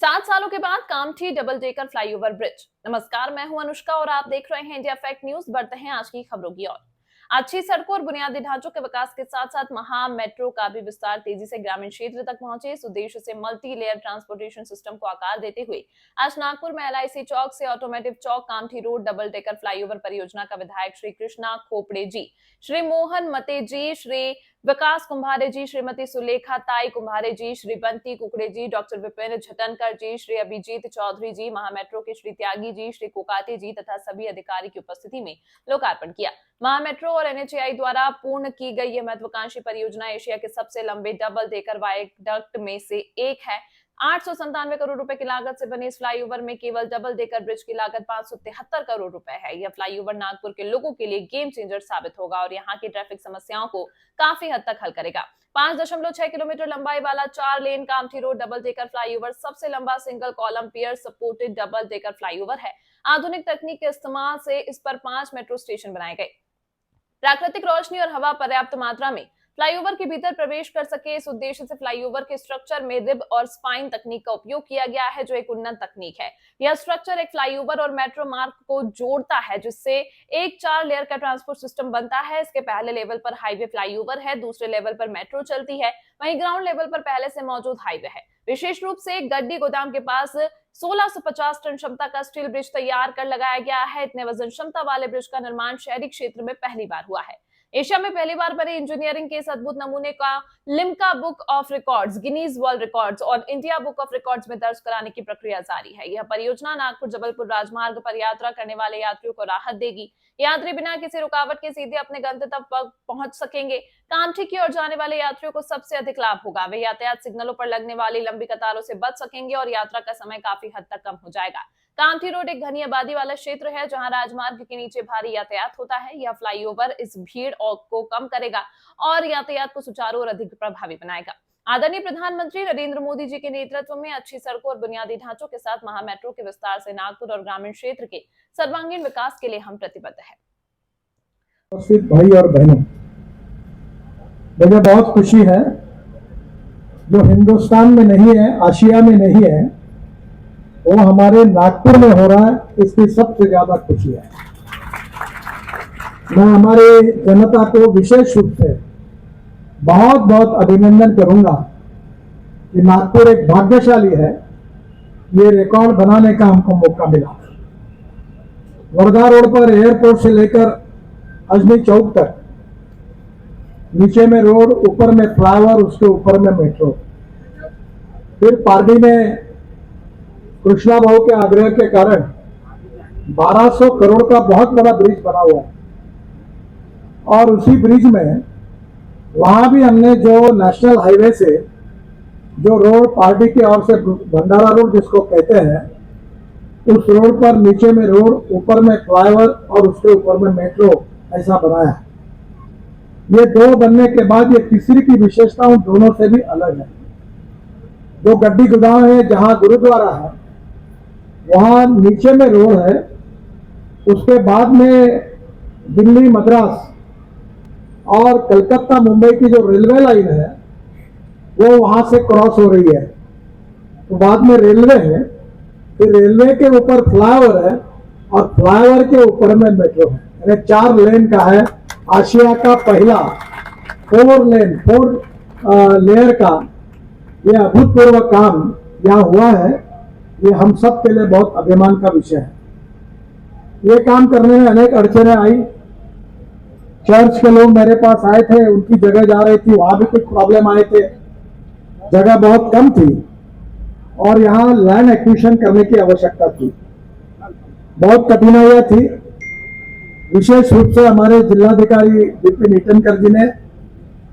7 सालों के बाद Kamthi double decker flyover bridge. नमस्कार, मैं हूं अनुष्का और आप देख रहे हैं इंडिया फैक्ट न्यूज। बढ़ते हैं आज की खबरों की ओर। अच्छी सड़कों और बुनियादी ढांचों के विकास के साथ साथ महा मेट्रो का भी विस्तार तेजी से ग्रामीण क्षेत्र तक पहुंचे। इस उद्देश्य से मल्टी लेयर ट्रांसपोर्टेशन सिस्टम को आकार देते हुए आज नागपुर में LIC चौक से ऑटोमेटिव चौक Kamptee road double decker flyover परियोजना का विधायक श्री कृष्णा खोपड़े जी, श्री मोहन मते जी, श्री विकास कुंभारे जी, श्रीमती सुलेखा ताई कुंभारे जी, श्री बंटी कुकड़े जी, डॉक्टर विपिन झटनकर जी, श्री अभिजीत चौधरी जी, महामेट्रो के श्री त्यागी जी, श्री कोकाते जी तथा सभी अधिकारी की उपस्थिति में लोकार्पण किया। महामेट्रो और NHAI द्वारा पूर्ण की गई यह महत्वाकांक्षी परियोजना एशिया के सबसे लंबे डबल डेकर वायडक्ट में से एक है। 897 करोड़ रुपए की लागत से बने इस फ्लाईओवर में केवल डबल डेकर ब्रिज की लागत 573 करोड़ रुपए है। यह फ्लाईओवर नागपुर के लोगों के लिए गेम चेंजर साबित होगा और यहाँ की ट्रैफिक समस्याओं को काफी हद तक हल करेगा। 5.6 किलोमीटर लंबाई वाला 4 lane Kamptee road double decker flyover सबसे लंबा single column pier supported double decker flyover है। आधुनिक तकनीक के इस्तेमाल से इस पर 5 मेट्रो स्टेशन बनाए गए। प्राकृतिक रोशनी और हवा पर्याप्त मात्रा में फ्लाईओवर के भीतर प्रवेश कर सके, इस उद्देश्य से फ्लाईओवर के स्ट्रक्चर में रिब और स्पाइन तकनीक का उपयोग किया गया है, जो एक उन्नत तकनीक है। यह स्ट्रक्चर एक फ्लाईओवर और मेट्रो मार्ग को जोड़ता है, जिससे एक 4 लेयर का ट्रांसपोर्ट सिस्टम बनता है। इसके पहले लेवल पर हाईवे फ्लाईओवर है, दूसरे लेवल पर मेट्रो चलती है, वहीं ग्राउंड लेवल पर पहले से मौजूद हाईवे है। विशेष रूप से गड्डी गोदाम के पास 1650 टन क्षमता का स्टील ब्रिज तैयार कर लगाया गया है। इतने वजन क्षमता वाले ब्रिज का निर्माण शहरी क्षेत्र में पहली बार हुआ है। एशिया में पहली बार बने इंजीनियरिंग के इस अद्भुत नमूने का Limca book of records, Guinness world records और इंडिया बुक ऑफ रिकॉर्ड्स में दर्ज कराने की प्रक्रिया जारी है। यह परियोजना नागपुर जबलपुर राजमार्ग पर यात्रा करने वाले यात्रियों को राहत देगी। यात्री बिना किसी रुकावट के सीधे अपने गंतव्य तक पहुंच सकेंगे। कामठी की ओर जाने वाले यात्रियों को सबसे अधिक लाभ होगा। वे यातायात सिग्नलों पर लगने वाली लंबी कतारों से बच सकेंगे और यात्रा का समय काफी हद तक कम हो जाएगा। कामठी रोड एक घनी आबादी वाला क्षेत्र है, जहां राजमार्ग के नीचे भारी यातायात होता है। यह फ्लाईओवर इस भीड़ को कम करेगा और यातायात को सुचारू और अधिक प्रभावी बनाएगा। आदरणीय प्रधानमंत्री नरेंद्र मोदी जी के नेतृत्व में अच्छी सड़कों और बुनियादी ढांचों के साथ महामेट्रो के विस्तार से नागपुर और ग्रामीण क्षेत्र के सर्वांगीण विकास के लिए हम प्रतिबद्ध हैं। भाई और बहनों, मुझे बहुत खुशी है, जो हिंदुस्तान में नहीं है, आशिया में नहीं है, वो हमारे नागपुर में हो रहा है। इसकी सबसे ज्यादा खुशी है। मैं हमारे जनता को विशेष रूप से बहुत बहुत अभिनंदन करूंगा कि नागपुर एक भाग्यशाली है, ये रिकॉर्ड बनाने का हमको मौका मिला। वर्धा रोड पर एयरपोर्ट से लेकर अजनी चौक तक नीचे में रोड, ऊपर में फ्लाईओवर, उसके ऊपर में मेट्रो। फिर पार्टी में कृष्णा भाऊ के आग्रह के कारण 1200 करोड़ का बहुत बड़ा ब्रिज बना हुआ है और उसी ब्रिज में वहां भी हमने जो नेशनल हाईवे से जो रोड पार्टी की ओर से भंडारा रोड जिसको कहते हैं, उस रोड पर नीचे में रोड, ऊपर में फ्लाईओवर और उसके ऊपर में मेट्रो ऐसा बनाया है। ये दो बनने के बाद ये तीसरी की विशेषता उन दोनों से भी अलग है। जो गड्डी गोदाम है, जहां गुरुद्वारा है, वहां नीचे में रोड है, उसके बाद में दिल्ली, मद्रास और कलकत्ता, मुंबई की जो रेलवे लाइन है वो वहां से क्रॉस हो रही है। तो बाद में रेलवे है, फिर रेलवे के ऊपर फ्लाईओवर है और फ्लाईओवर के ऊपर में मेट्रो है। यानी 4 लेन का है। आशिया का पहला 4 लेयर का ये अभूतपूर्व काम यहाँ हुआ है। ये हम सब के लिए बहुत अभिमान का विषय है। ये काम करने में अनेक अड़चने आई। चर्च के लोग मेरे पास आए थे, उनकी जगह जा रही थी, वहां भी कुछ प्रॉब्लम आए थे, जगह बहुत कम थी और यहाँ लैंड एक्विजिशन करने की आवश्यकता थी। बहुत कठिनाइयां थी। विशेष रूप से हमारे जिलाधिकारी विपिन ईटनकर जी ने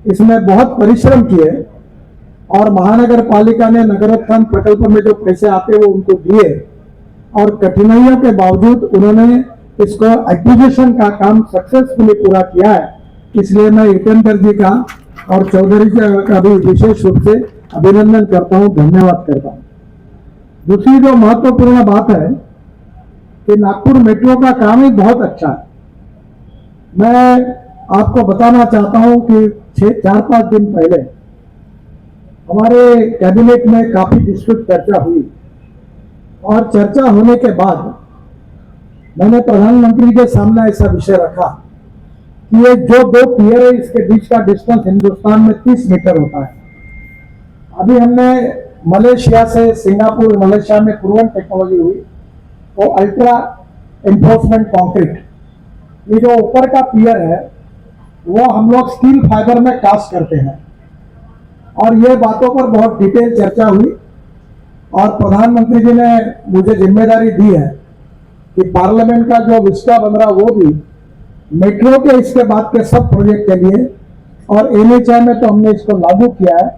इसमें बहुत परिश्रम किए और महानगर पालिका ने नगरोत्थान प्रकल्प में जो पैसे आते वो उनको दिए और कठिनाइयों के बावजूद उन्होंने इसको एक्विजिशन का काम सक्सेसफुली पूरा किया है। इसलिए मैं ईटनकर जी का और चौधरी जी का भी विशेष रूप से अभिनंदन करता हूं, धन्यवाद करता हूं। दूसरी जो महत्वपूर्ण बात है कि नागपुर मेट्रो का काम ही बहुत अच्छा है। मैं आपको बताना चाहता हूं कि 4-5 दिन पहले हमारे कैबिनेट में काफी विस्तृत चर्चा हुई और चर्चा होने के बाद मैंने प्रधानमंत्री के सामने ऐसा विषय रखा कि ये जो दो पियर है इसके बीच का डिस्टेंस हिंदुस्तान में 30 मीटर होता है। अभी हमने मलेशिया से, सिंगापुर मलेशिया में प्रूवन टेक्नोलॉजी हुई, वो अल्ट्रा एनफोर्समेंट कंक्रीट, ये जो ऊपर का पियर है वो हम लोग स्टील फाइबर में कास्ट करते हैं। और ये बातों पर बहुत डिटेल चर्चा हुई और प्रधानमंत्री जी ने मुझे जिम्मेदारी दी है कि पार्लियामेंट का जो विस्टा बन रहा वो भी मेट्रो के इसके बाद के सब प्रोजेक्ट के लिए, और एनएचआई में तो हमने इसको लागू किया है,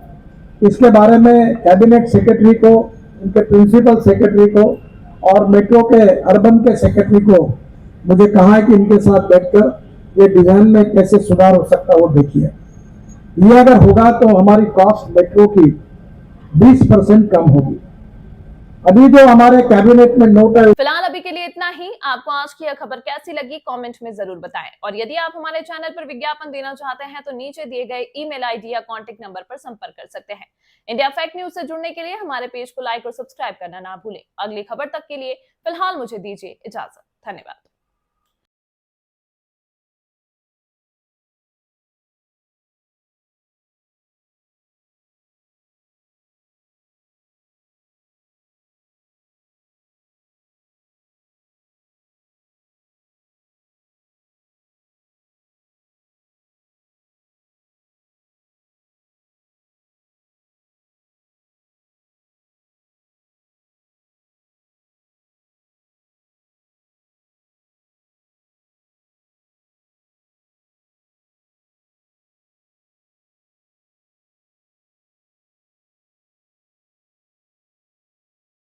इसके बारे में कैबिनेट सेक्रेटरी को, उनके प्रिंसिपल सेक्रेटरी को और मेट्रो के अर्बन के सेक्रेटरी को मुझे कहा है कि इनके साथ बैठकर ये डिजाइन में कैसे सुधार हो सकता है वो देखिए। ये अगर होगा तो हमारी कॉस्ट मेट्रो की 20% कम होगी। अभी जो हमारे कैबिनेट में नोट है। फिलहाल अभी के लिए इतना ही। आपको आज की यह खबर कैसी लगी कमेंट में जरूर बताएं, और यदि आप हमारे चैनल पर विज्ञापन देना चाहते हैं तो नीचे दिए गए ईमेल आईडी या कांटेक्ट नंबर पर संपर्क कर सकते हैं। इंडिया फैक्ट न्यूज से जुड़ने के लिए हमारे पेज को लाइक और सब्सक्राइब करना ना भूलें। अगली खबर तक के लिए फिलहाल मुझे दीजिए इजाजत। धन्यवाद।